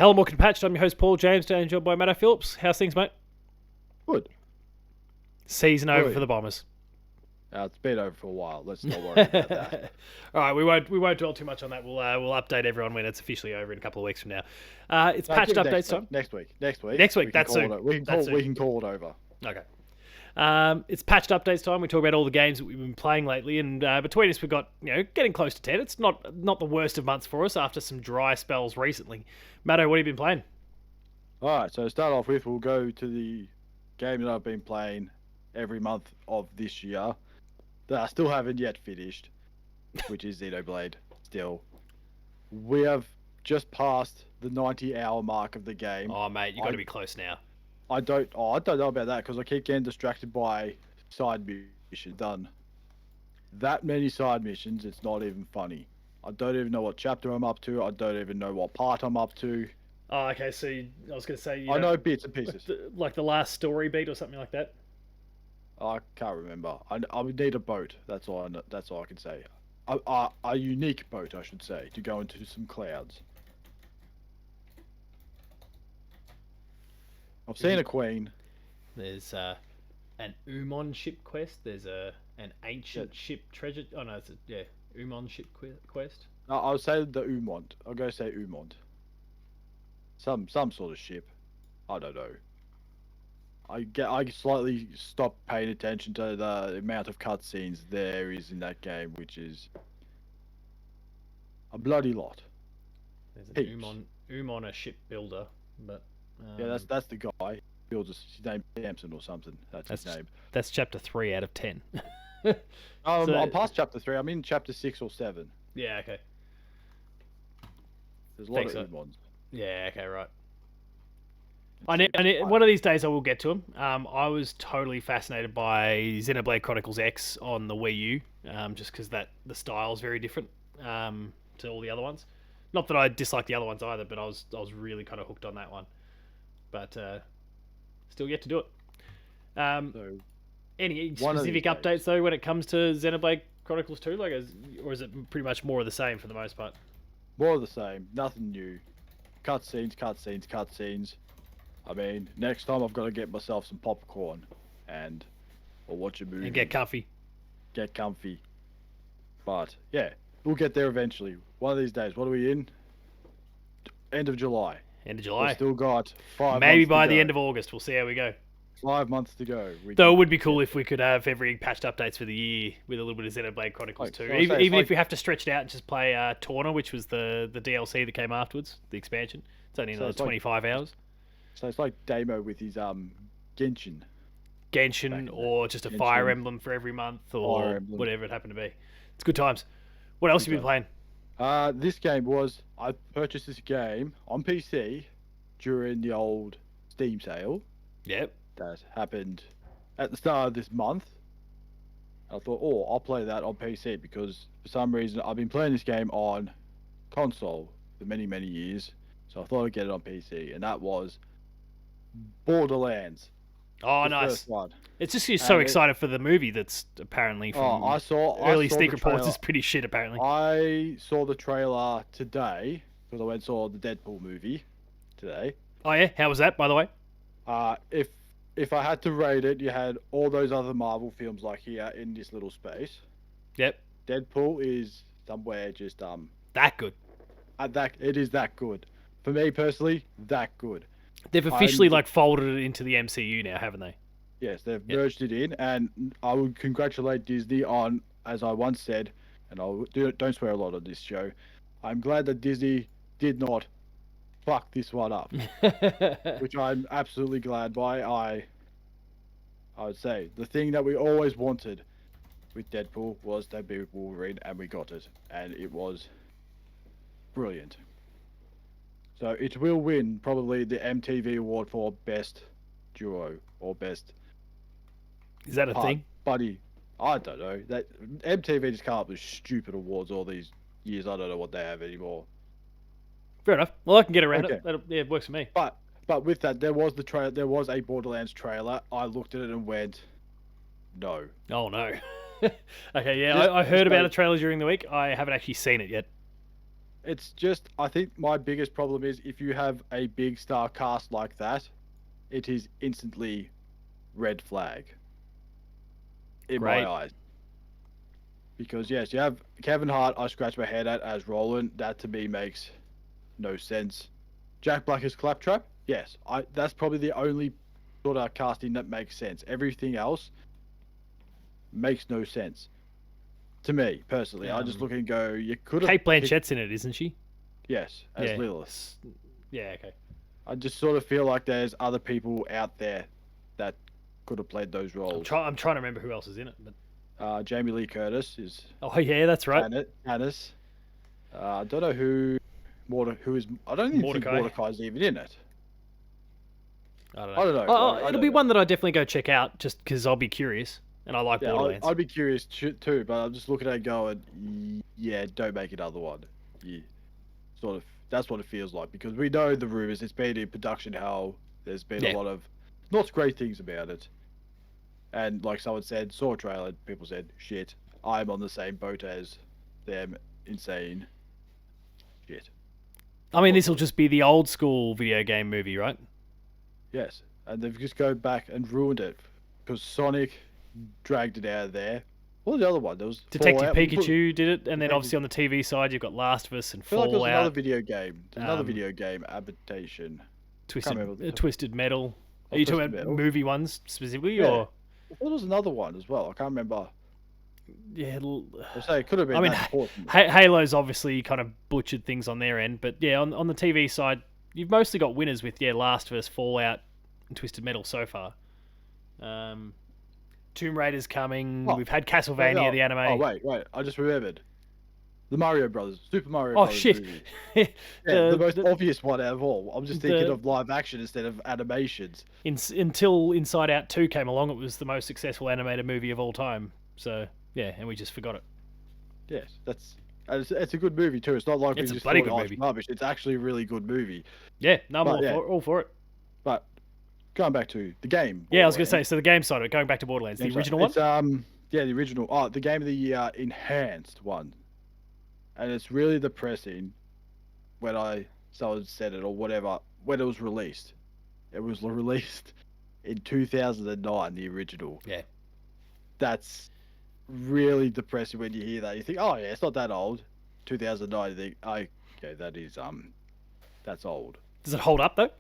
Hello, welcome to Patched. I'm your host, Paul James, today joined by Matto Phillips. How's things, mate? Good. Season over Good. for the Bombers. It's been over for a while. Let's not worry about that. All right, we won't dwell too much on that. We'll update everyone when it's officially over in a couple of weeks from now. It's patched updates time. Next week. Next week. That's soon. We can call it over. Okay. It's patched updates time. We talk about all the games that we've been playing lately, and between us, we've got getting close to 10. It's not the worst of months for us after some dry spells recently. Matto, what have you been playing? All right. So to start off with, we'll go to the game that I've been playing every month of this year that I still haven't yet finished, which is Xenoblade. Still, we have just passed the 90-hour mark of the game. Oh, mate, you got to be close now. I don't know about that because I keep getting distracted by side missions. Done that many side missions, it's not even funny. I don't even know what chapter I'm up to. I don't even know what part I'm up to. Oh, okay. So I was going to say, I know bits and pieces, like the last story beat or something like that. I can't remember. I would need a boat. That's all. That's all I can say. A unique boat, I should say, to go into some clouds. I've seen a queen. There's an Umon ship quest. There's an ancient ship treasure. Oh no, it's Umon ship quest. I'll say the Umont. I'll go say Umont. Some sort of ship. I don't know. I slightly stopped paying attention to the amount of cutscenes there is in that game, which is a bloody lot. There's an Umon a ship builder, but yeah, that's the guy. Builds his name Samson or something. That's his name. That's chapter 3 out of 10. I'm past chapter 3. I'm in chapter 6 or 7. Yeah, okay. There's a lot of Umons. Yeah, okay, right. One of these days I will get to them. I was totally fascinated by Xenoblade Chronicles X on the Wii U, just because the style is very different to all the other ones. Not that I dislike the other ones either, but I was really kind of hooked on that one. But still yet to do it. Any specific updates though when it comes to Xenoblade Chronicles 2? Or is it pretty much more of the same for the most part? More of the same. Nothing new. Cutscenes. I mean, next time I've got to get myself some popcorn or watch a movie. And get comfy. But yeah, we'll get there eventually. One of these days. What are we in? End of July. We've still got 5 months. Maybe by the end of August, we'll see how we go. 5 months to go. Though it would be cool if we could have every patched updates for the year with a little bit of Xenoblade Chronicles 2. Even if we have to stretch it out and just play Torna, which was the DLC that came afterwards, the expansion. It's only another 25 hours. So it's like Damo with his Genshin, or just a Fire Emblem for every month, or whatever it happened to be. It's good times. What else have you been playing? This game I purchased this game on PC during the old Steam sale. Yep. That happened at the start of this month. I thought, I'll play that on PC because for some reason I've been playing this game on console for many, many years. So I thought I'd get it on PC, and that was Borderlands. Oh, nice. First one. It's just you're so excited for the movie that's apparently from early sneak reports is pretty shit, apparently. I saw the trailer today because I went and saw the Deadpool movie today. Oh, yeah? How was that, by the way? If I had to rate it, you had all those other Marvel films like here in this little space. Yep. Deadpool is somewhere just that good. It is that good. For me personally, that good. They've officially folded it into the MCU now, haven't they? Yes, they've merged it in, and I would congratulate Disney on, as I once said, and don't swear a lot on this show. I'm glad that Disney did not fuck this one up, which I'm absolutely glad by. I would say the thing that we always wanted with Deadpool was to be Wolverine, and we got it, and it was brilliant. So it will win probably the MTV award for best duo or best. Is that a thing? Buddy, I don't know. That MTV just come up with stupid awards all these years. I don't know what they have anymore. Fair enough. Well, I can get around it. It works for me. But with that, there was a Borderlands trailer. I looked at it and went, no. Oh no. Okay, yeah, I heard about a trailer during the week. I haven't actually seen it yet. It's just, I think my biggest problem is if you have a big star cast like that, it is instantly red flag in my Great. eyes. Because yes, you have Kevin Hart. I scratch my head at as Roland. That to me makes no sense. Jack Black as Claptrap. Yes, That's probably the only sort of casting that makes sense. Everything else makes no sense to me personally. I just look and go, you could have Kate picked, Blanchett's in it, isn't she? yes, as Yeah. Lilith. Yeah. Okay. I just sort of feel like there's other people out there that could have played those roles. I'm trying to remember who else is in it, but Jamie Lee Curtis is oh yeah, that's right. Janice. I don't know who is. I don't even think Mordecai. Mordecai's even in it. I don't know. I don't know. Oh, Like, I it'll don't be know. one that I definitely go check out just because I'll be curious and I like Yeah, Borderlands. I'd be curious too, but I'm just looking at it going, yeah, don't make another one. Yeah, sort of. That's what it feels like because we know the rumors. It's been in production hell. There's been a lot of not great things about it. And like someone said, saw a trailer. People said, shit. I'm on the same boat as them. Insane. Shit. I mean, this will just be the old school video game movie, right? Yes, and they've just go back and ruined it because Sonic dragged it out of there. What was the other one? There was Detective Fallout. Pikachu did it, and then Detective- obviously on the TV side, you've got Last of Us and I feel like there was another Fallout, video game. Another um, video game adaptation. remember. Twisted Metal. Oh, Are you talking Twisted about Metal. movie ones specifically, Yeah. or I thought there was another one as well. I can't remember. yeah? I say it could have been. I mean, that important. Halo's obviously kind of butchered things on their end, but yeah, on the TV side, you've mostly got winners with Last of Us, Fallout, and Twisted Metal so far. Tomb Raider's coming. Oh, We've had Castlevania, the anime. Oh wait. I just remembered. The Mario Brothers, Super Mario Oh Brothers shit! movie. Yeah, the most obvious one out of all. I'm just thinking of live action instead of animations. Until Inside Out 2 came along, it was the most successful animated movie of all time. So yeah, and we just forgot it. Yes, it's a good movie too. It's not like It's we a just bloody thought, good oh, it's movie. rubbish. It's actually a really good movie. Yeah, no, I'm But, all for it. But going back to the game. Yeah, I was gonna say. So the game side of it, going back to Borderlands, the original one. It's the original. Oh, the game of the year enhanced one, and it's really depressing when someone said it or whatever when it was released. It was released in 2009, the original. Yeah. That's really depressing when you hear that. You think, oh yeah, it's not that old. 2009. You think, okay, that's old. Does it hold up though?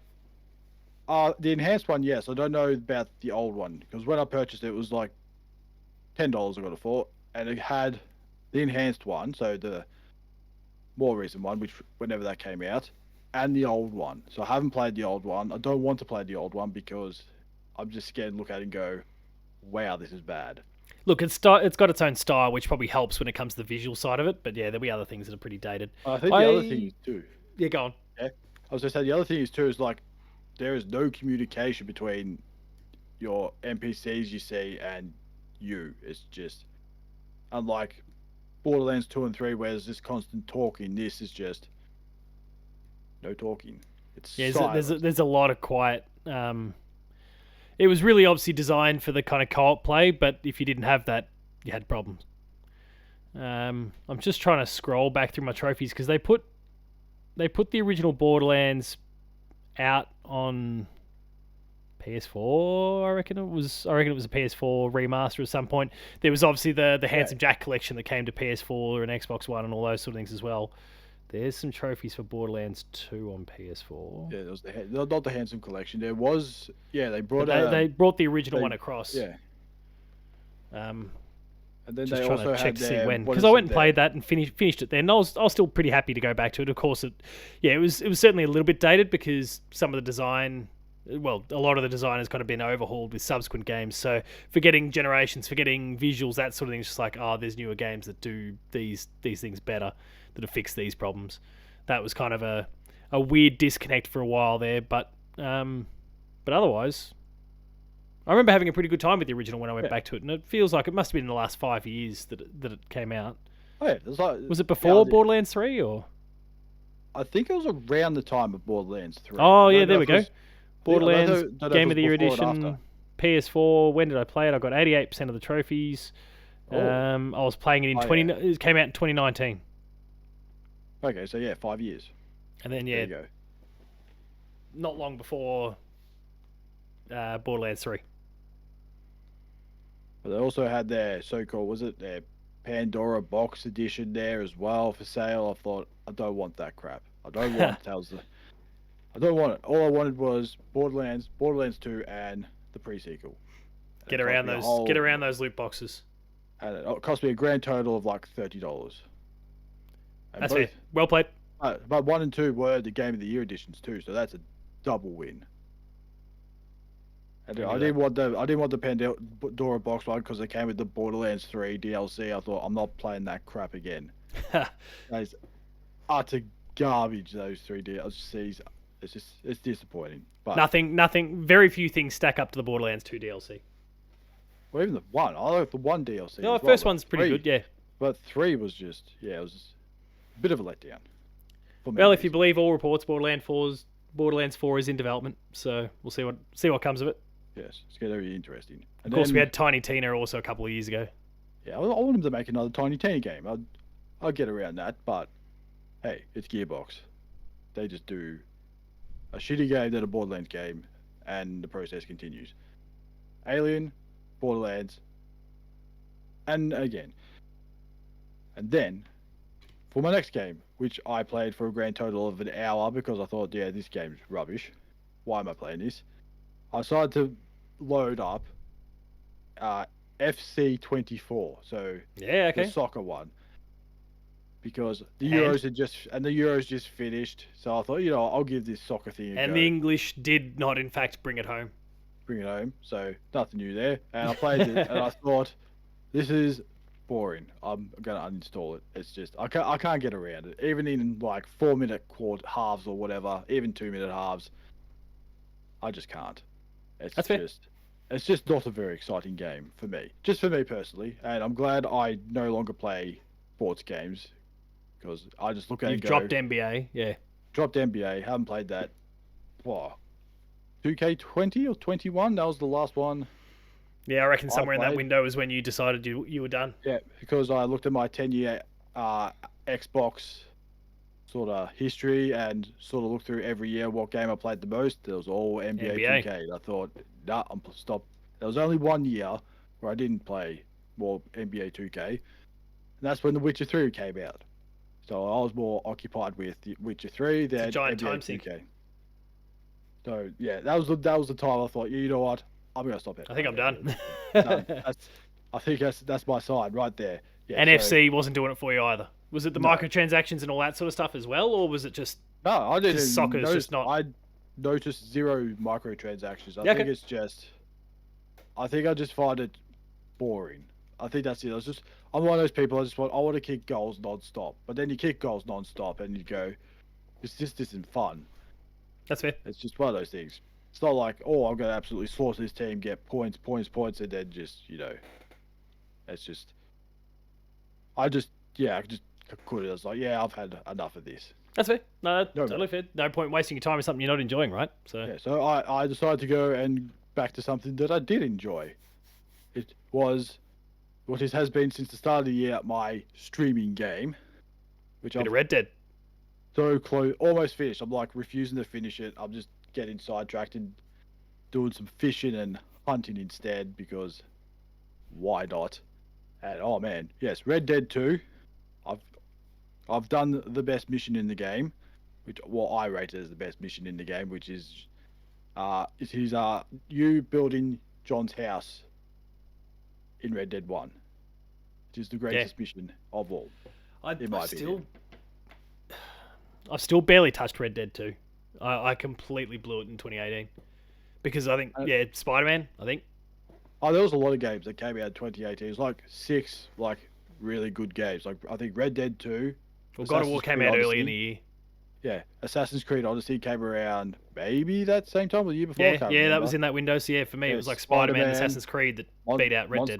The enhanced one, yes. I don't know about the old one because when I purchased it, it was like $10 I got it for, and it had the enhanced one, so the more recent one, which whenever that came out, and the old one. So I haven't played the old one. I don't want to play the old one because I'm just scared to look at it and go, wow, this is bad. Look, it's got its own style, which probably helps when it comes to the visual side of it. But yeah, there'll be other things that are pretty dated. I think the other thing is too. Yeah, go on. Yeah, I was gonna say the other thing is too is like there is no communication between your NPCs you see and you. It's just unlike Borderlands 2 and 3 where there's this constant talking. This is just no talking. It's there's a lot of quiet. It was really obviously designed for the kind of co-op play, but if you didn't have that, you had problems. I'm just trying to scroll back through my trophies because they put the original Borderlands out on PS4. I reckon it was a PS4 remaster at some point. There was obviously the Handsome Jack collection that came to PS4 and Xbox One and all those sort of things as well. There's some trophies for Borderlands 2 on PS4. Yeah, there was not the Handsome collection. There was they brought they brought the original one across. Yeah. And then just they trying also to check to see when, because I I went and played that and finished it then. I was still pretty happy to go back to it. Of course, it was certainly a little bit dated because some of the design, well, a lot of the design has kind of been overhauled with subsequent games. So forgetting generations, forgetting visuals, that sort of thing, it's just like, there's newer games that do these things better, that have fixed these problems. That was kind of a weird disconnect for a while there, but otherwise, I remember having a pretty good time with the original when I went back to it, and it feels like it must have been in the last 5 years that it came out. Oh yeah, was it before Borderlands 3 or? I think it was around the time of Borderlands 3. Oh yeah, there we go. Borderlands don't know Game of the Year before or edition, PS4. When did I play it? I got 88% of the trophies. Oh. I was playing it in It came out in 2019. Okay, so yeah, 5 years. And then There yeah, you go. not long before Borderlands 3. But they also had their so-called, was it their Pandora box edition there as well for sale. I thought, I don't want that crap. I don't want Tales. I don't want it. All I wanted was Borderlands 2, and the pre-sequel. And it cost me a Get whole, around those loot boxes. and it cost me a grand total of like $30. And That's fair. both, Well played. but 1 and 2 were the Game of the Year editions too, so that's a double win. And I didn't want the Pandora box one because it came with the Borderlands 3 DLC. I thought I'm not playing that crap again. That's utter garbage. Those 3 DLCs. It's disappointing. But nothing. Very few things stack up to the Borderlands 2 DLC. well, even the one, I like the one DLC. No, as the well, first one's pretty good. Yeah. But 3 was just it was a bit of a letdown. For me, Well, if you believe all reports, Borderlands 4 is in development, so we'll see what comes of it. yes, it's going to be interesting. Of course, we had Tiny Tina also a couple of years ago. Yeah, I want them to make another Tiny Tina game. I'll get around that, but hey, it's Gearbox. They just do a shitty game than a Borderlands game, and the process continues. Alien, Borderlands, and again. And then, for my next game, which I played for a grand total of an hour because I thought, yeah, this game's rubbish. Why am I playing this? I decided to load up FC24, so Yeah, okay. the soccer one. Because the Euros just finished, so I thought, I'll give this soccer thing a And go. the English did not, in fact, bring it home. Bring it home, so nothing new there. And I played it, and I thought, this is boring. I'm gonna uninstall it. It's just I can't get around it. Even in like 4-minute halves or whatever, even 2-minute halves, I just can't. That's fair. It's just not a very exciting game for me. Just for me personally, and I'm glad I no longer play sports games because I just look at it and go, dropped NBA, yeah. Dropped NBA, haven't played that. Wow. 2K20 or 21, that was the last one. Yeah, I reckon somewhere in that played. window is when you decided you were done. Yeah, because I looked at my 10-year Xbox sort of history and sort of looked through every year what game I played the most. It was all NBA 2K. And I thought, nah, I'm stop. There was only 1 year where I didn't play more NBA 2K, and that's when The Witcher 3 came out. So I was more occupied with The Witcher 3 than It's a giant NBA time 2K. sink. So yeah, that was the time I thought, you know what, I'm gonna stop it. I think I'm done. I think that's my side right there. Yeah, NFC wasn't doing it for you either. Was it the microtransactions and all that sort of stuff as well, or was it just no? I didn't. Soccer's just not. I noticed 0 microtransactions. I think it's just. I think I just find it boring. I think that's it. I'm one of those people. I want to kick goals non-stop, but then you kick goals non-stop and you go, this just isn't fun. That's fair. It's just one of those things. It's not like, oh, I'm gonna absolutely slaughter this team, get points, and then just, it's just. I just couldn't. I was like, yeah, I've had enough of this. That's fair. No, totally fair. No point wasting your time with something you're not enjoying, right? So yeah, so I decided to go and back to something that I did enjoy. It was what it has been since the start of the year, my streaming game, which bit of Red Dead. So close, almost finished. I'm like refusing to finish it. I'm just getting sidetracked and doing some fishing and hunting instead because why not? And oh man, yes, Red Dead 2. I've done the best mission in the game, which I rate as the best mission in the game, which is you building John's house in Red Dead 1, which is the greatest mission of all. In my opinion. I've still barely touched Red Dead 2. I completely blew it in 2018 because I think Spider-Man. I think. Oh, there was a lot of games that came out in 2018. It was like 6 really good games. Like I think Red Dead 2. Well, God of War came out early in the year. Yeah, Assassin's Creed Odyssey came around maybe that same time or the year before. Yeah, that was in that window. So yeah, for me it was like Spider-Man and Assassin's Creed that beat out Red Dead.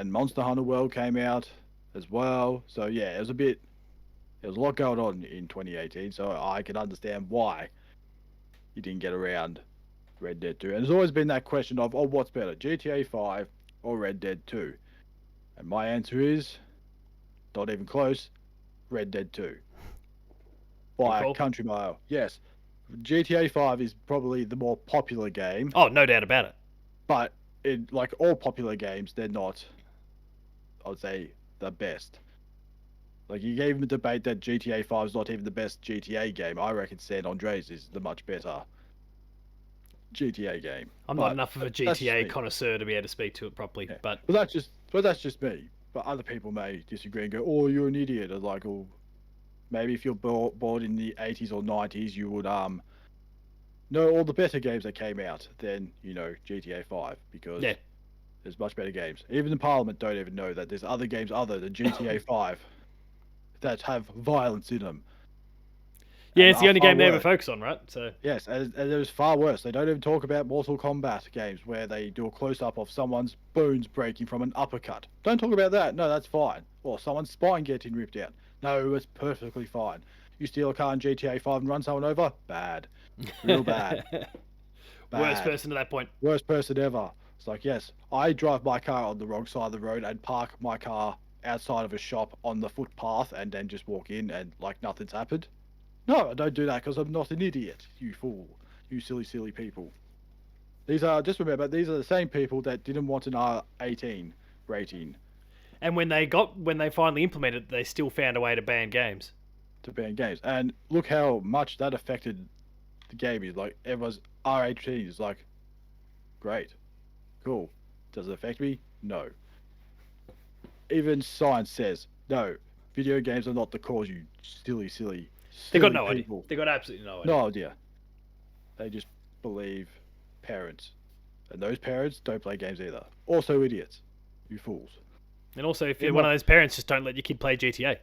Monster Hunter World came out as well. So yeah, there was a lot going on in 2018. So I can understand why you didn't get around Red Dead 2. And there's always been that question of, what's better, GTA 5 or Red Dead 2? And my answer is, not even close, Red Dead 2. Good by a call. country mile. Yes, GTA 5 is probably the more popular game, Oh, no doubt about it. but in like all popular games, they're not, I would say, the best. Like you gave him a debate that GTA 5 is not even the best GTA game. I reckon San Andreas is the much better GTA game. I'm not But enough of a that's just GTA me. connoisseur to be able to speak to it properly, Yeah. but But that's just me. But other people may disagree and go, "Oh, you're an idiot." Or like, "Oh, maybe if you're born in the 80s or 90s, you would know all the better games that came out than GTA 5 because yeah. there's much better games. Even the Parliament don't even know that there's other games other than GTA 5 that have violence in them Yeah, and it's the are only far game they ever worse. focus on, right? So, Yes, and there's far worse. They don't even talk about Mortal Kombat games where they do a close up of someone's bones breaking from an uppercut. Don't talk about that. No, that's fine. Or someone's spine getting ripped out. No, it's perfectly fine. You steal a car in GTA 5 and run someone over? Bad. Real bad. worst Bad. person to that point. Worst person ever. It's like, yes, I drive my car on the wrong side of the road and park my car outside of a shop on the footpath and then just walk in and like nothing's happened. No, I don't do that because I'm not an idiot, you fool. You silly, silly people. Just remember, these are the same people that didn't want an R18 rating And when they finally implemented it, they still found a way to ban games. to ban games. And look how much that affected the game. Is like, everyone's R18 is like, great, cool. Does it affect me? No. Even science says, no, video games are not the cause, you silly, silly, They got silly no idea. people. They got absolutely no idea. No idea. They just believe parents. And those parents don't play games either. Also idiots. You fools. And also, if you're In one my- of those parents, just don't let your kid play GTA.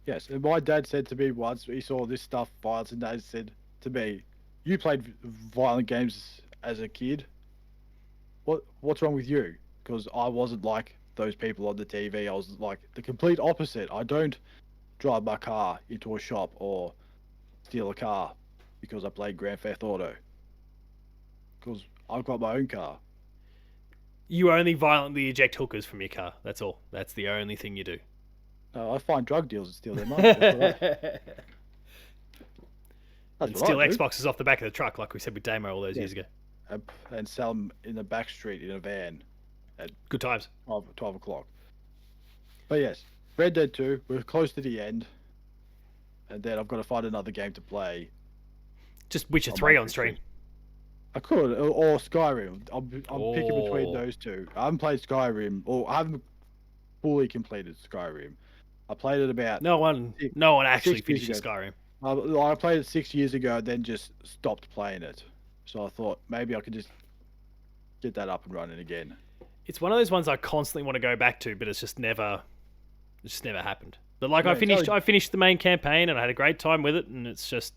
Yes, and my dad said to me once, he saw this stuff, violence, and dad said to me, you played violent games as a kid. What's wrong with you? Because I wasn't like those people on the TV. I was like the complete opposite. I don't drive my car into a shop or steal a car because I played Grand Theft Auto. Because I've got my own car. You only violently eject hookers from your car. That's all. That's the only thing you do. I find drug deals and steal their money. That's And what steal I do. Xboxes off the back of the truck, like we said with Damo all those years ago. And sell them in the back street in a van at Good times. 12 o'clock. But yes, Red Dead 2, we're close to the end. And then I've got to find another game to play. Just Witcher on 3 my on stream. PC. I could, or Skyrim. I'm picking between Oh. those two. I haven't played Skyrim, or I haven't fully completed Skyrim. I played it about No one actually 6 years finishes ago. Skyrim. I played it 6 years ago, and then just stopped playing it. So I thought maybe I could just get that up and running again. It's one of those ones I constantly want to go back to, but it's just never happened. But like Yeah, I finished the main campaign and I had a great time with it, and it's just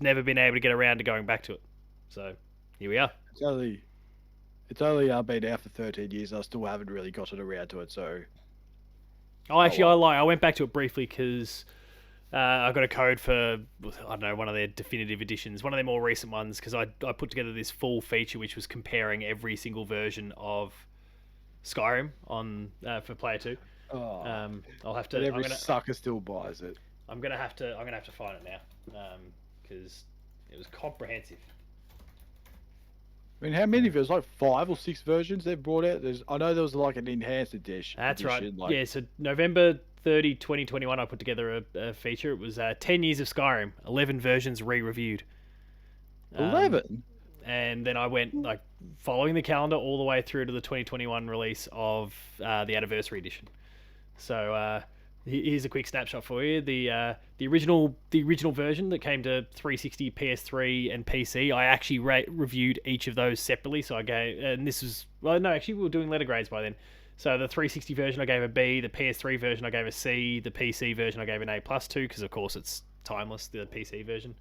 never been able to get around to going back to it. So here we are. It's only been out for 13 years. I still haven't really gotten around to it. So Oh, actually, well. I went back to it briefly because I got a code for, I don't know, one of their definitive editions, one of their more recent ones, because I put together this full feature which was comparing every single version of Skyrim on for Player 2. I'll have to. but every sucker still buys it. I'm gonna have to find it now because it was comprehensive. I mean, how many? There's like 5 or 6 versions they've brought out. I know there was like an enhanced edition. That's right. Like, Yeah, so November 30, 2021, I put together a feature. It was 10 years of Skyrim, 11 versions re-reviewed. 11. And then I went like following the calendar all the way through to the 2021 release of the anniversary edition. So here's a quick snapshot for you. The original version that came to 360, PS3, and PC. I actually reviewed each of those separately. So I gave, and this was actually we were doing letter grades by then. So the 360 version I gave a B, the PS3 version I gave a C, the PC version I gave an A+ to, because of course it's timeless. The PC version.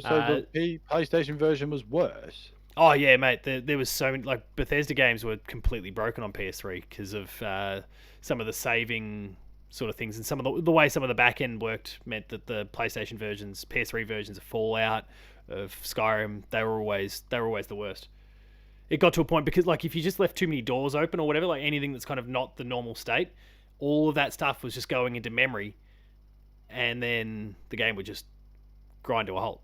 So the PlayStation version was worse. Oh yeah, mate. There was so many, like Bethesda games were completely broken on PS3 because of some of the saving sort of things, and some of the way some of the back end worked meant that the PlayStation versions, PS3 versions of Fallout, of Skyrim, they were always the worst. It got to a point because like if you just left too many doors open or whatever, like anything that's kind of not the normal state, all of that stuff was just going into memory, and then the game would just grind to a halt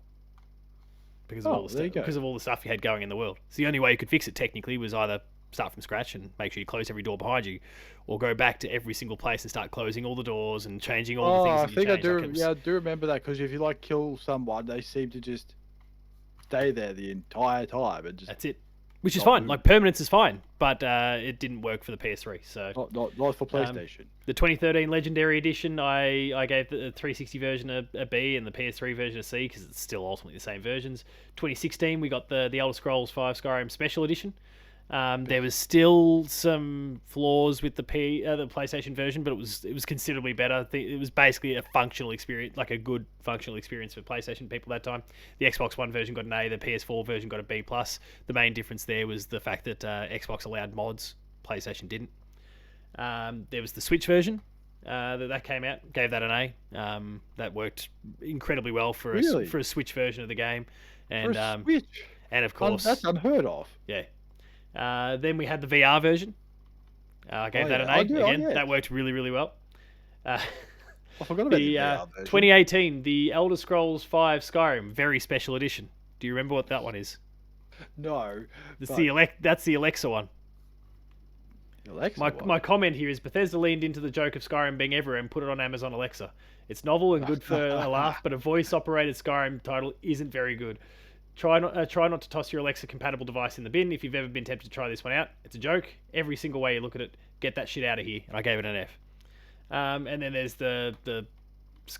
because of Oh, there you go. all the stuff you had going in the world. So the only way you could fix it technically was either start from scratch and make sure you close every door behind you, or go back to every single place and start closing all the doors and changing all the things I that you think I changed. do. Like, it was- Yeah, I do remember that because if you like kill someone, they seem to just stay there the entire time and just That's it. Which is not fine. move. Like, permanence is fine, but it didn't work for the PS3. So Not for PlayStation. the 2013 Legendary Edition, I gave the 360 version a B and the PS3 version a C because it's still ultimately the same versions. 2016, we got the Elder Scrolls 5 Skyrim Special Edition. There was still some flaws with the PlayStation version, but it was considerably better. I think it was basically a functional experience, like a good functional experience for PlayStation people that time. The Xbox One version got an A, the PS4 version got a B+. The main difference there was the fact that Xbox allowed mods, PlayStation didn't. There was the Switch version that came out, gave that an A. That worked incredibly well for Really? for a Switch version of the game, and For a Switch, and of course that's unheard of. yeah. Then we had the VR version. I gave that an A. Again, that worked really, really well. I forgot about the VR version. 2018, the Elder Scrolls 5 Skyrim, very special edition. Do you remember what that one is? No. That's the Alexa one. Alexa My comment here is Bethesda leaned into the joke of Skyrim being everywhere and put it on Amazon Alexa. It's novel and good for a laugh, but a voice-operated Skyrim title isn't very good. Try not to toss your Alexa compatible device in the bin if you've ever been tempted to try this one out. It's a joke. Every single way you look at it, get that shit out of here. And I gave it an F. And then there's the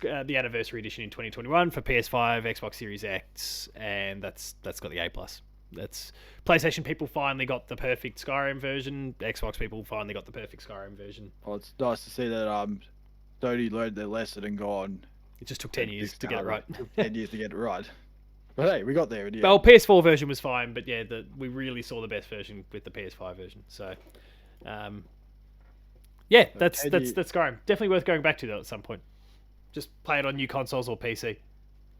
anniversary edition in 2021 for PS5, Xbox Series X, and that's got the A+. That's PlayStation people finally got the perfect Skyrim version. Xbox people finally got the perfect Skyrim version. Well, it's nice to see that Sony learned their lesson and gone. It just took 10 years to get it right. It took 10 years to get it right. But hey, we got there. Yeah. Well, PS4 version was fine, but yeah, we really saw the best version with the PS5 version. So, yeah, that's Skyrim. Definitely worth going back to though at some point. Just play it on new consoles or PC.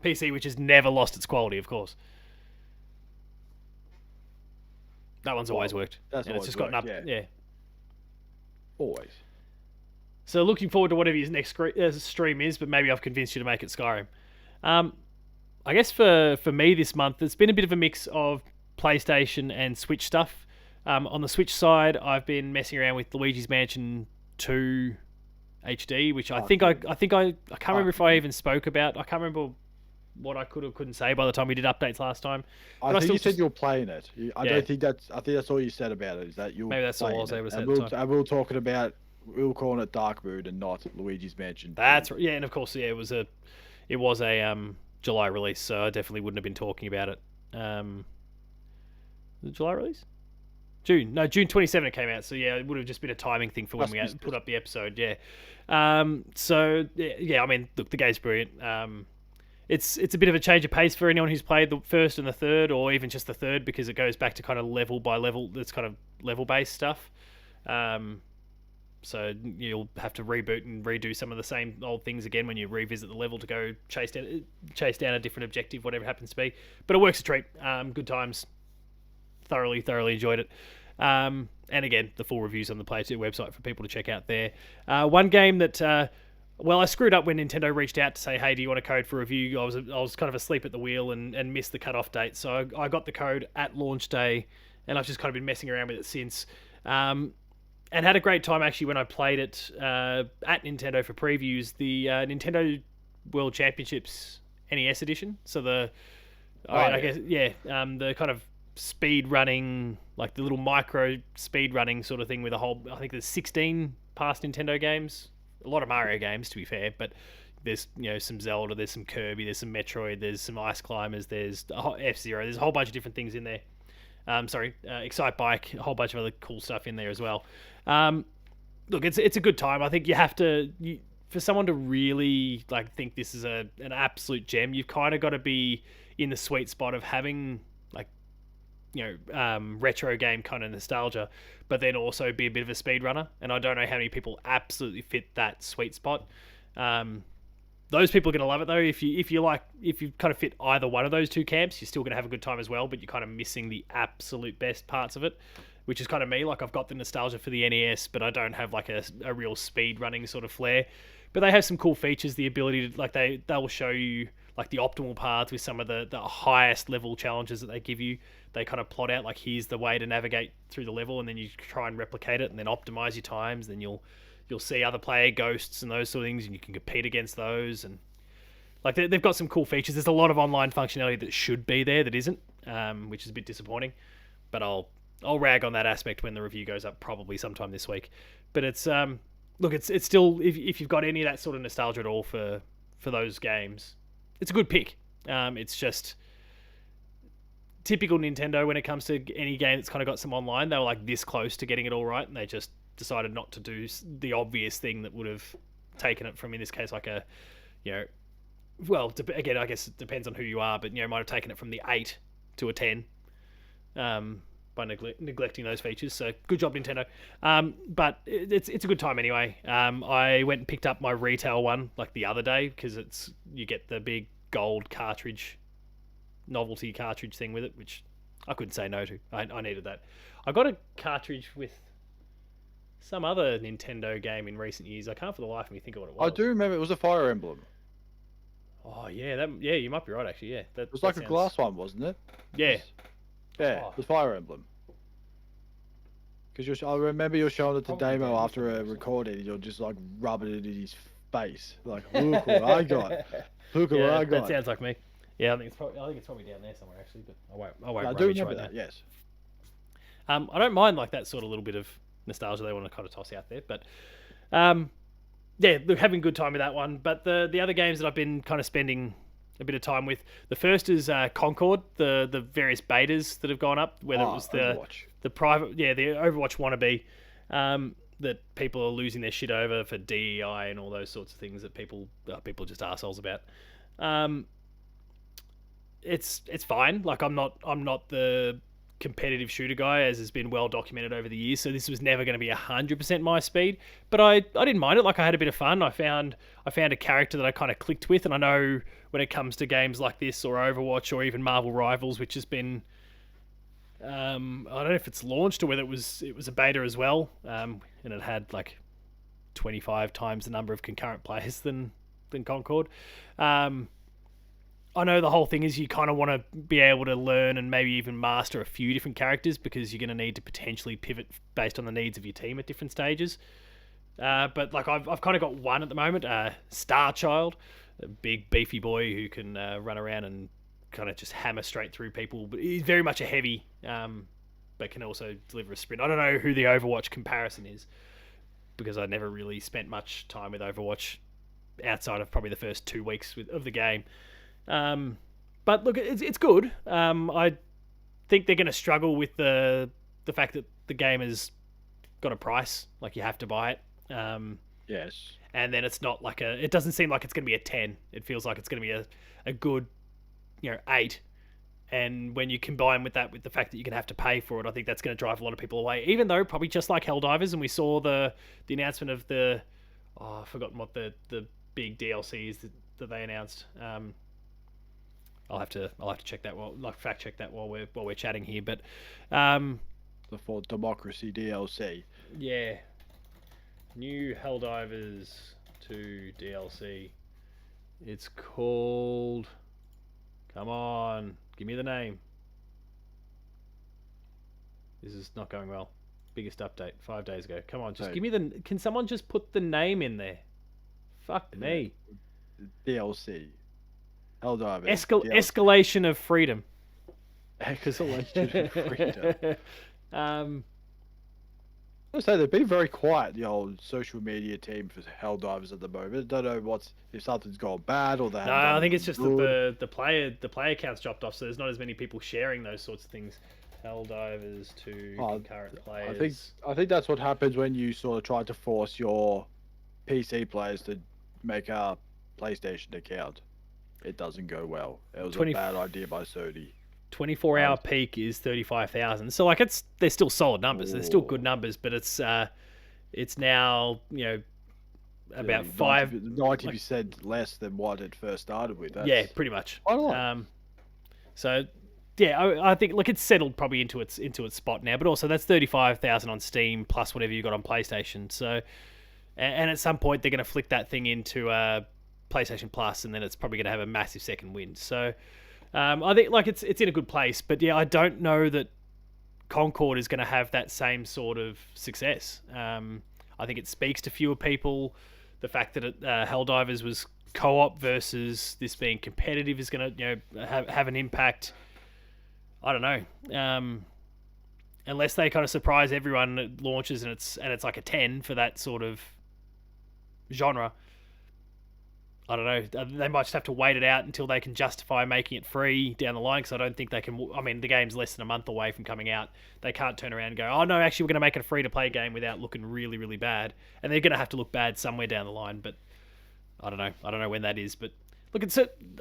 PC, which has never lost its quality, of course. That one's always worked. That's and always it's just gotten up. worked, Yeah. Always. So looking forward to whatever his next stream is, but maybe I've convinced you to make it Skyrim. I guess for me this month, it's been a bit of a mix of PlayStation and Switch stuff. On the Switch side, I've been messing around with Luigi's Mansion 2 HD, which I can't remember if I even spoke about. I can't remember what I could or couldn't say by the time we did updates last time. I think you said you were playing it. I think that's all you said about it. Is that you? Maybe that's all I was able to say. And we were talking about we were calling it Dark Mood and not Luigi's Mansion. That's right. Yeah, and of course, yeah, it was a July release, so I definitely wouldn't have been talking about it. Was it July release? June 27 it came out, so yeah, it would have just been a timing thing for when we put up the episode. Yeah. So yeah, I mean, look, the game's brilliant. It's a bit of a change of pace for anyone who's played the first and the third, or even just the third, because it goes back to kind of level by level. It's kind of level based stuff. So you'll have to reboot and redo some of the same old things again when you revisit the level to go chase down a different objective, whatever it happens to be. But it works a treat. Good times. Thoroughly enjoyed it. And again, the full reviews on the Play2 website for people to check out there. One game that, well, I screwed up when Nintendo reached out to say, hey, do you want a code for review? I was kind of asleep at the wheel and missed the cutoff date. So I got the code at launch day, and I've just kind of been messing around with it since. And had a great time actually when I played it at Nintendo for previews. The Nintendo World Championships NES edition. So the kind of speed running, like the little micro speed running sort of thing with I think there's 16 past Nintendo games. A lot of Mario games, to be fair, but there's some Zelda, there's some Kirby, there's some Metroid, there's some Ice Climbers, there's F-Zero, there's a whole bunch of different things in there. Excite Bike, a whole bunch of other cool stuff in there as well. Look, it's a good time. I think you have to, for someone to really think this is an absolute gem, you've kind of got to be in the sweet spot of having retro game kind of nostalgia, but then also be a bit of a speedrunner. And I don't know how many people absolutely fit that sweet spot. Those people are going to love it though. If you kind of fit either one of those two camps, you're still going to have a good time as well, but you're kind of missing the absolute best parts of it, which is kind of me. I've got the nostalgia for the NES, but I don't have a real speed running sort of flair. But they have some cool features. The ability to they will show you like the optimal paths with some of the highest level challenges that they give you. They kind of plot out like here's the way to navigate through the level, and then you try and replicate it, and then optimize your times. Then you'll see other player ghosts and those sort of things, and you can compete against those. And like they've got some cool features. There's a lot of online functionality that should be there that isn't, which is a bit disappointing. But I'll rag on that aspect when the review goes up, probably sometime this week. But it's look, it's still if you've got any of that sort of nostalgia at all for those games, it's a good pick. It's just typical Nintendo when it comes to any game that's kind of got some online. They were like this close to getting it all right, and they just decided not to do the obvious thing that would have taken it from, in this case, like a, well, again, I guess it depends on who you are, but might have taken it from the 8 to a 10 by neglecting those features. So good job, Nintendo. But it's a good time anyway. I went and picked up my retail one like the other day because you get the big gold cartridge, novelty cartridge thing with it, which I couldn't say no to. I needed that. I got a cartridge with some other Nintendo game in recent years. I can't for the life of me think of what it was. I do remember it was a Fire Emblem. Oh yeah, you might be right actually. Yeah, it was like a glass one, wasn't it? Yeah. It was Fire Emblem. Because I remember you're showing it to Damo after a recording, and you're just like rubbing it in his face, like, look what I got. Look what I got. That sounds like me. Yeah, I think it's probably down there somewhere actually, but I won't. I do remember that. Yes. I don't mind like that sort of little bit of nostalgia they want to kind of toss out there, but yeah, look, having a good time with that one. But the other games that I've been kind of spending a bit of time with, the first is Concord, the various betas that have gone up, whether it was the private, the Overwatch wannabe, that people are losing their shit over for DEI and all those sorts of things that people are just arseholes about. It's fine. Like I'm not the competitive shooter guy, as has been well documented over the years, so this was never going to be 100% my speed, but I didn't mind it. Like I had a bit of fun. I found a character that I kind of clicked with, and I know when it comes to games like this or Overwatch or even Marvel Rivals, which has been I don't know if it's launched or whether it was a beta as well, and it had like 25 times the number of concurrent players than Concord. I know the whole thing is you kind of want to be able to learn and maybe even master a few different characters, because you're going to need to potentially pivot based on the needs of your team at different stages. But like I've kind of got one at the moment, Star Child, a big beefy boy who can run around and kind of just hammer straight through people. But he's very much a heavy, but can also deliver a sprint. I don't know who the Overwatch comparison is, because I never really spent much time with Overwatch outside of probably the first 2 weeks of the game. But look, it's good. I think they're going to struggle with the fact that the game has got a price, like you have to buy it. Yes. And then it's not like it doesn't seem like it's going to be a 10. It feels like it's going to be a good, 8. And when you combine with that, with the fact that you're going to have to pay for it, I think that's going to drive a lot of people away. Even though probably just like Helldivers, and we saw the announcement of I've forgotten what the big DLC is that they announced. I'll have to check that fact check that while we're chatting here. But the For Democracy DLC. Yeah. New Helldivers 2 DLC. It's called, come on, give me the name. This is not going well. Biggest update 5 days ago. Come on, just give me can someone just put the name in there? Fuck me. DLC. Helldivers. Escalation of Freedom. Escalation of Freedom. I say they've been very quiet, the old social media team for Helldivers at the moment. I don't know if something's gone bad or that. No, I think it's just that the player count's dropped off, so there's not as many people sharing those sorts of things. Helldivers to concurrent players. I think that's what happens when you sort of try to force your PC players to make a PlayStation account. It doesn't go well. It was a bad idea by Sony. 24-hour peak is 35,000. So like they're still solid numbers. Ooh. They're still good numbers, but it's now about 90% less than what it first started with. Yeah, pretty much. So yeah, I think look, it's settled probably into its spot now, but also that's 35,000 on Steam plus whatever you got on PlayStation. So and at some point they're going to flick that thing into PlayStation Plus, and then it's probably going to have a massive second wind. So I think like it's in a good place, but yeah, I don't know that Concord is going to have that same sort of success. I think it speaks to fewer people. The fact that Helldivers was co-op versus this being competitive is going to have an impact. I don't know. Unless they kind of surprise everyone at launches and it's like a 10 for that sort of genre. I don't know. They might just have to wait it out until they can justify making it free down the line, because I don't think they can. I mean, the game's less than a month away from coming out. They can't turn around and go, oh, no, actually, we're going to make it a free-to-play game without looking really, really bad. And they're going to have to look bad somewhere down the line, but I don't know. I don't know when that is. But look,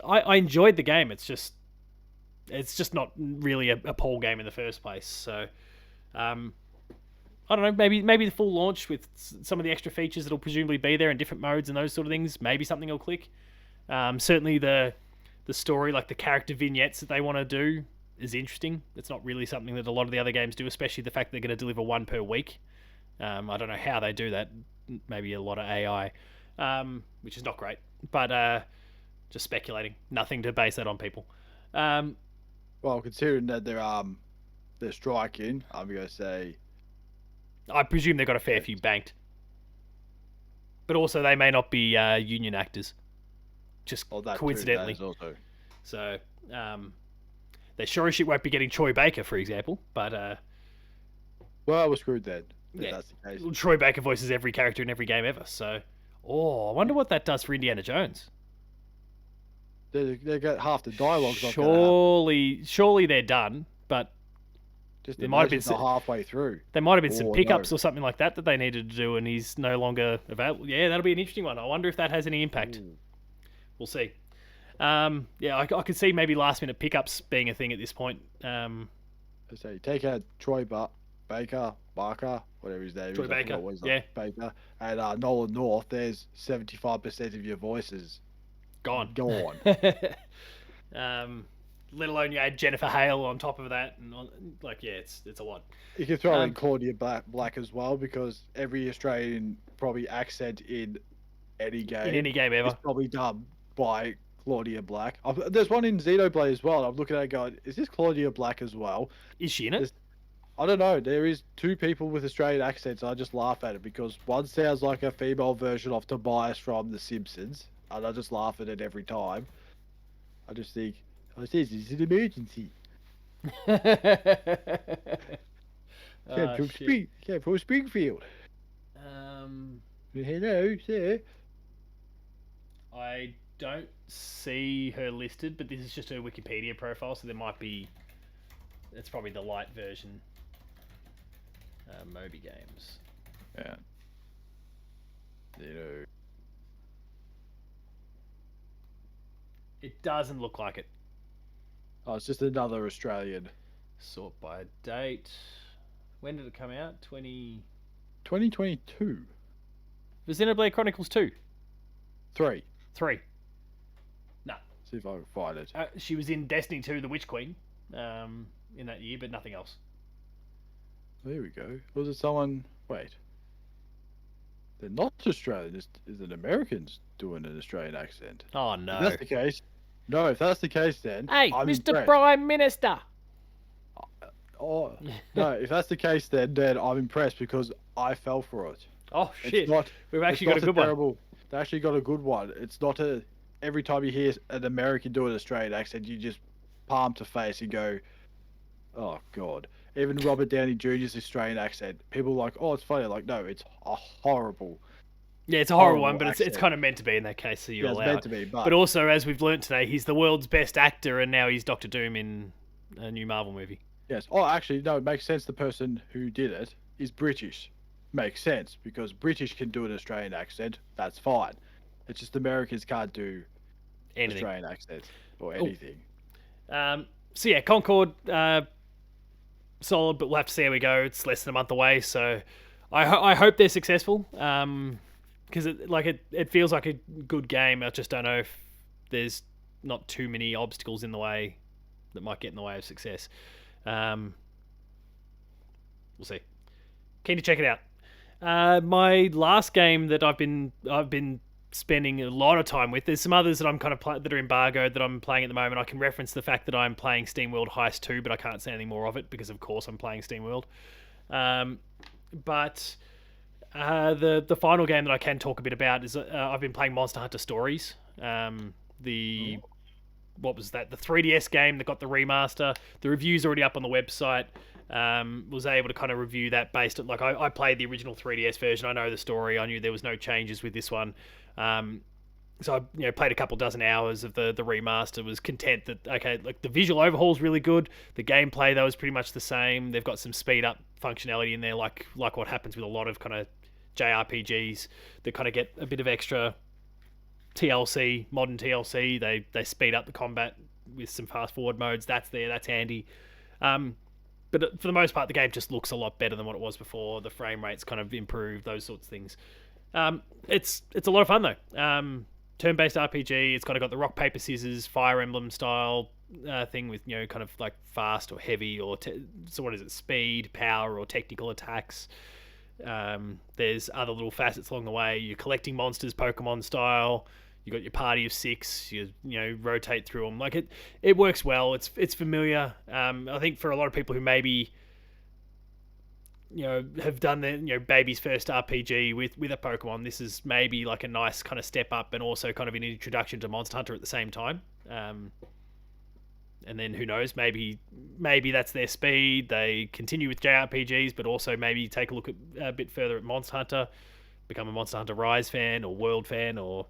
I enjoyed the game. It's just not really a Paul game in the first place. So, I don't know, maybe the full launch with some of the extra features that'll presumably be there in different modes and those sort of things, maybe something will click. Certainly the story, like the character vignettes that they want to do, is interesting. It's not really something that a lot of the other games do, especially the fact they're going to deliver one per week. I don't know how they do that. Maybe a lot of AI, which is not great. But just speculating. Nothing to base that on, people. Well, considering that they're striking, I'm going to say... I presume they've got a fair few banked. But also they may not be union actors. Just coincidentally. Also. So, they sure as shit won't be getting Troy Baker, for example. But, well, we're screwed then. Yeah. That's the case. Well, Troy Baker voices every character in every game ever. So, I wonder what that does for Indiana Jones. They got half the dialogue. Surely they're done, but just there might have been halfway through. There might have been some pickups or something like that they needed to do, and he's no longer available. Yeah, that'll be an interesting one. I wonder if that has any impact. Ooh. We'll see. Yeah, I could see maybe last minute pickups being a thing at this point. I say take out Troy Baker, whatever his name is. Troy Baker, yeah. Baker, and Nolan North. There's 75% of your voices gone. Let alone you add Jennifer Hale on top of that, and it's a lot. You can throw in Claudia Black as well, because every Australian probably accent in any game ever is probably done by Claudia Black. There's one in Xenoblade as well. I'm looking at it going, is this Claudia Black as well? Is she in it? I don't know. There is two people with Australian accents. I just laugh at it because one sounds like a female version of Tobias from The Simpsons, and I just laugh at it every time. I just think, this is an emergency. Came from Springfield. Hello, sir. I don't see her listed, but this is just her Wikipedia profile, so there might be... It's probably the light version. Moby Games. Yeah. It doesn't look like it. Oh, it's just another Australian. Sort by date. When did it come out? 2022. Was Xenoblade Chronicles 2? 3. No. See if I can find it. She was in Destiny 2, The Witch Queen, in that year, but nothing else. There we go. Was it someone... Wait. They're not Australian. Is it Americans doing an Australian accent? Oh, no. If that's the case... No, if that's the case, then hey, I'm Mr. impressed. Prime Minister. Oh no! If that's the case, then I'm impressed because I fell for it. Oh shit! We've actually got a good one. They actually got a good one. It's not every time you hear an American do an Australian accent, you just palm to face and go, "Oh God!" Even Robert Downey Jr.'s Australian accent, people are like, "Oh, it's funny." Like, no, it's a horrible. Yeah, it's a horrible one, but it's kind of meant to be in that case, so you're allowed. It's meant to be, but also, as we've learnt today, he's the world's best actor, and now he's Doctor Doom in a new Marvel movie. Yes. Oh, actually, no, it makes sense. The person who did it is British. Makes sense, because British can do an Australian accent. That's fine. It's just Americans can't do anything. Australian accents or anything. So yeah, Concord, solid, but we'll have to see how we go. It's less than a month away, so I hope they're successful. Because it feels like a good game. I just don't know if there's not too many obstacles in the way that might get in the way of success. We'll see. Keen to check it out. My last game that I've been spending a lot of time with. There's some others that I'm kind of that are embargoed that I'm playing at the moment. I can reference the fact that I'm playing SteamWorld Heist 2, but I can't say any more of it because, of course, I'm playing SteamWorld. Um, but the final game that I can talk a bit about is I've been playing Monster Hunter Stories. The what was that? The 3DS game that got the remaster. The review's already up on the website. Was able to kind of review that based on I played the original 3DS version. I know the story. I knew there was no changes with this one. So I played a couple dozen hours of the remaster. Was content that okay, like the visual overhaul's really good. The gameplay though is pretty much the same. They've got some speed up functionality in there, like what happens with a lot of kind of JRPGs that kind of get a bit of extra TLC, modern TLC. They speed up the combat with some fast forward modes. That's there. That's handy. But for the most part, the game just looks a lot better than what it was before. The frame rate's kind of improved. Those sorts of things. It's a lot of fun though. Turn-based RPG. It's kind of got the rock paper scissors, Fire Emblem style thing with kind of like fast or heavy or so what is it? Speed, power, or technical attacks. There's other little facets along the way. You're collecting monsters, Pokemon style. You got your party of 6. You rotate through them. Like it works well. It's familiar. I think for a lot of people who maybe have done their baby's first RPG with a Pokemon, this is maybe like a nice kind of step up and also kind of an introduction to Monster Hunter at the same time. And then who knows, maybe that's their speed. They continue with JRPGs, but also maybe take a look at a bit further at Monster Hunter, become a Monster Hunter Rise fan or World fan or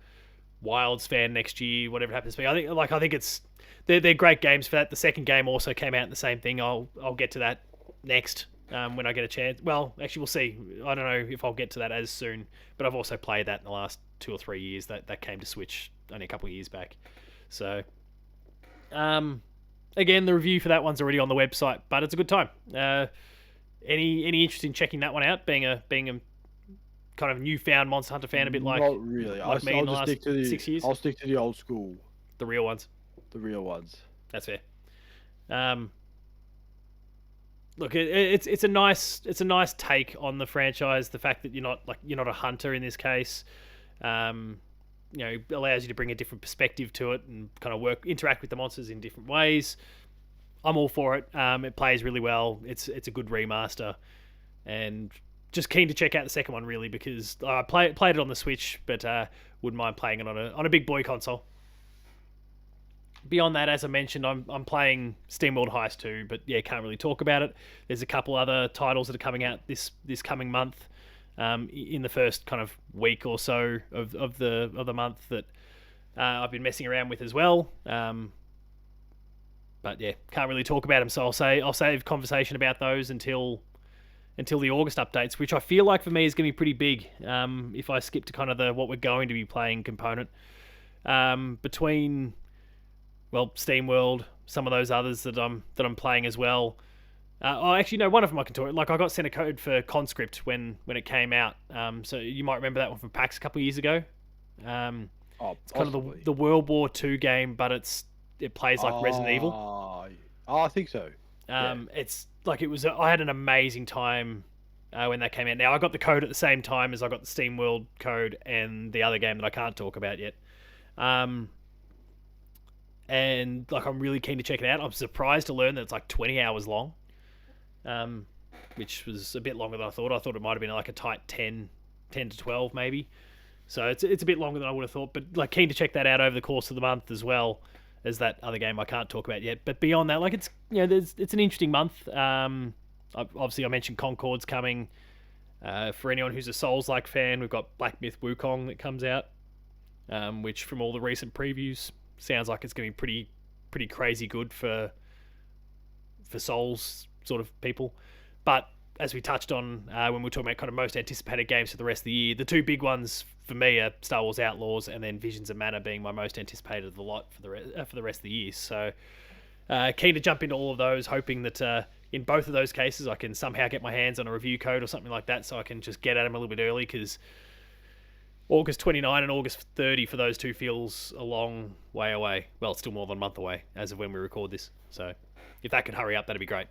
Wilds fan next year, whatever it happens to be. I think it's they're great games for that. The second game also came out in the same thing. I'll get to that next when I get a chance. Well, actually, we'll see. I don't know if I'll get to that as soon, but I've also played that in the last 2 or 3 years. That came to Switch only a couple of years back. So, again, the review for that one's already on the website, but it's a good time. Any interest in checking that one out? Being a kind of newfound Monster Hunter fan, a bit like not really. Like me in the last 6 years. I'll stick to the old school, The real ones. the real ones. That's fair. Look, it's a nice take on the franchise. The fact that you're not a hunter in this case, allows you to bring a different perspective to it and kind of interact with the monsters in different ways. I'm all for it. It plays really well. It's a good remaster, and just keen to check out the second one really because I played it on the Switch, but wouldn't mind playing it on a big boy console. Beyond that, as I mentioned, I'm playing SteamWorld Heist 2, but yeah, can't really talk about it. There's a couple other titles that are coming out this coming month, in the first kind of week or so of the month that I've been messing around with as well. But yeah, can't really talk about them, so I'll save conversation about those until the August updates, which I feel like for me is going to be pretty big. If I skip to kind of the what we're going to be playing component, between SteamWorld, some of those others that I'm playing as well. Actually, no, one of them I can talk. Like I got sent a code for Conscript when it came out. So you might remember that one from PAX a couple of years ago. It's kind of the World War II game, but it plays like Resident Evil. I think so. It's like I had an amazing time when that came out. Now I got the code at the same time as I got the SteamWorld code and the other game that I can't talk about yet. And like I'm really keen to check it out. I'm surprised to learn that it's like 20 hours long, which was a bit longer than I thought. I thought it might have been like a tight 10 to 12 maybe. So it's a bit longer than I would have thought. But like keen to check that out over the course of the month as well as that other game I can't talk about yet. But beyond that, like it's an interesting month. Obviously I mentioned Concord's coming. For anyone who's a Souls-like fan, we've got Black Myth Wukong that comes out, which from all the recent previews sounds like it's going to be pretty crazy good for Souls sort of people. But as we touched on when we were talking about kind of most anticipated games for the rest of the year, the two big ones for me are Star Wars Outlaws and then Visions of Mana being my most anticipated of the lot for the rest of the year. So keen to jump into all of those, hoping that in both of those cases I can somehow get my hands on a review code or something like that so I can just get at them a little bit early, because August 29 and August 30 for those two feels a long way away. Well, it's still more than a month away as of when we record this. So if that could hurry up, that'd be great.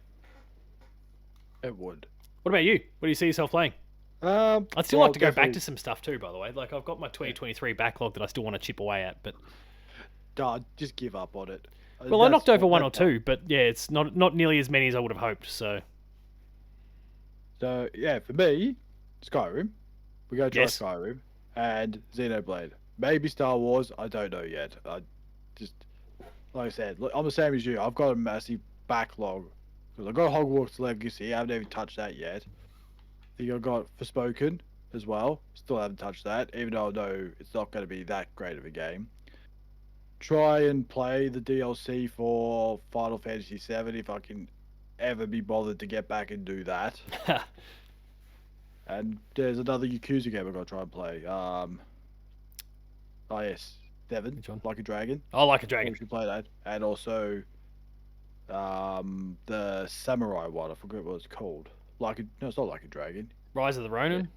It would. What about you? What do you see yourself playing? I'd still Well, like to go back definitely. to some stuff too, by the way. Like I've got my 2023 backlog that I still want to chip away at, but Just give up on it. well, I knocked over one That's or done. two, but yeah, it's not nearly as many as I would have hoped. So So yeah, for me, Skyrim. We go try yes, Skyrim and Xenoblade. Maybe Star Wars. I don't know yet. I just like I said, look, I'm the same as you. I've got a massive backlog because I've got Hogwarts Legacy. I haven't even touched that yet. I think I've got Forspoken as well. Still haven't touched that, even though I know it's not going to be that great of a game. Try and play the DLC for Final Fantasy VII if I can ever be bothered to get back and do that. And there's another Yakuza game I've got to try and play. Oh yes, Seven, which one? Like a Dragon. I like a We dragon. should play that. And also, the samurai one. I forget what it's called. No, it's not Like a Dragon. Rise of the Yeah. Ronin.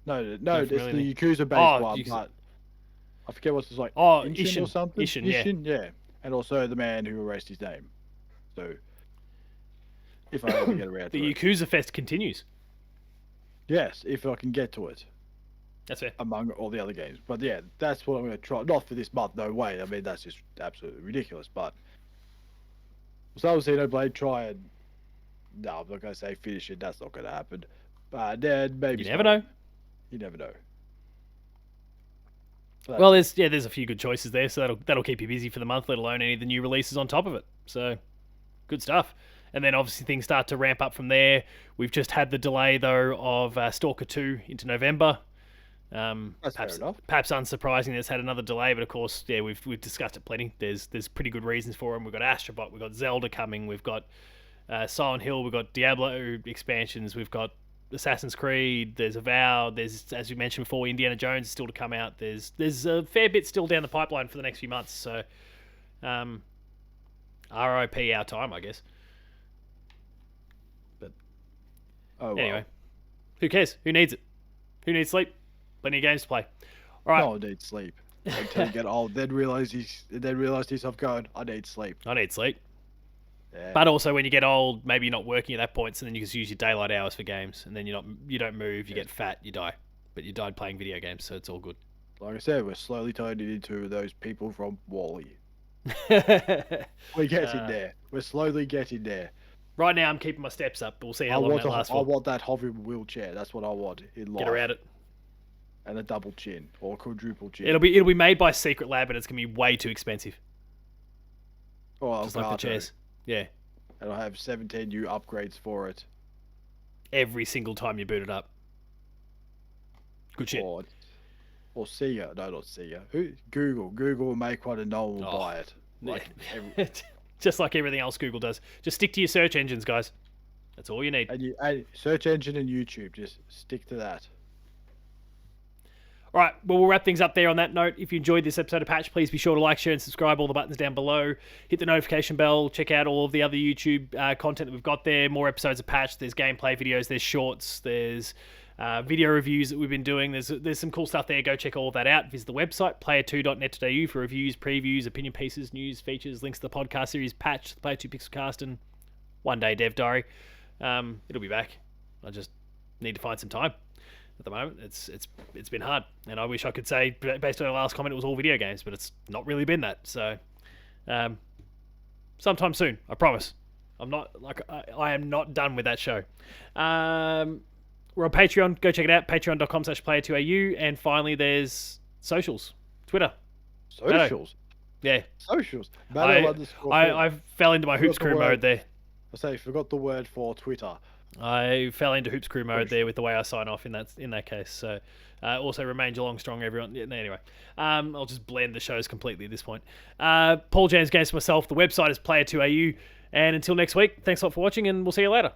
No, No, it's familiar. the Yakuza based Oh, one, you, but I forget what's it's like. oh, Ishin or Ishin. something. Ishin, yeah. Yeah. And also the man who erased his name. So, if I ever get around to The it, Yakuza Fest continues. yes, if I can get to it. That's fair. Among all the other games. But yeah, that's what I'm going to try. Not for this month, no way. I mean, that's just absolutely ridiculous. But so I was Xenoblade, try and no, I'm not going to say finish it. That's not going to happen. But then maybe You never Skyrim. know. You never know. But Well, that's there's a few good choices there, so that'll keep you busy for the month, let alone any of the new releases on top of it. So good stuff. And then obviously things start to ramp up from there. We've just had the delay though of Stalker 2 into November. that's fair enough. Perhaps unsurprising, it's had another delay, but of course, yeah, we've discussed it plenty. There's pretty good reasons for them. We've got Astrobot, we've got Zelda coming, we've got Silent Hill, we've got Diablo expansions, we've got Assassin's Creed, there's Avowed, there's, as we mentioned before, Indiana Jones is still to come out. There's a fair bit still down the pipeline for the next few months. So, RIP our time, I guess. But Oh, well. anyway, who cares? Who needs it? Who needs sleep? Plenty of games to play. All right. No, I need sleep. Until you get old, then realize yourself going, I need sleep. I need sleep. Yeah. But also, when you get old, maybe you're not working at that point, so then you just use your daylight hours for games, and then you don't move, you get fat, you die. But you died playing video games, so it's all good. Like I said, we're slowly turning into those people from Wally. Right We're getting there. We're slowly getting there. now, I'm keeping my steps up, but we'll see how long that lasts I for. want that hover wheelchair. That's what I want in life. Get around it. And a double chin or quadruple chin. It'll be made by Secret Lab, and it's gonna be way too expensive. Or Just like the chairs. Yeah. And I'll have 17 new upgrades for it. Every single time you boot it up. Good shit. Or Sega. No, not Sega. Google. Google will make one and no one will buy it. Like Just like everything else Google does. Just stick to your search engines, guys. That's all you need. and search engine and YouTube. Just stick to that. All right, well, we'll wrap things up there on that note. If you enjoyed this episode of Patch, please be sure to like, share, and subscribe. All the buttons down below. Hit the notification bell. Check out all of the other YouTube content that we've got there. More episodes of Patch. There's gameplay videos. There's shorts. There's video reviews that we've been doing. There's some cool stuff there. Go check all of that out. Visit the website, player2.net.au, for reviews, previews, opinion pieces, news, features, links to the podcast series Patch, the Player 2 Pixelcast, and one day Dev Diary. It'll be back. I just need to find some time. At the moment, it's been hard, and I wish I could say, based on the last comment, it was all video games, but it's not really been that. So, sometime soon, I promise. I am not done with that show. We're on Patreon. Go check it out. Patreon.com/player2au. And finally, there's socials, Twitter. Socials. Yeah, Socials. I fell into my hoops crew mode there. I forgot the word for Twitter. I fell into hoops crew mode there with the way I sign off in that case. So, also remain Geelong strong, everyone. Yeah, anyway, I'll just blend the shows completely at this point. Paul James Games for myself. The website is player2au. And until next week, thanks a lot for watching, and we'll see you later.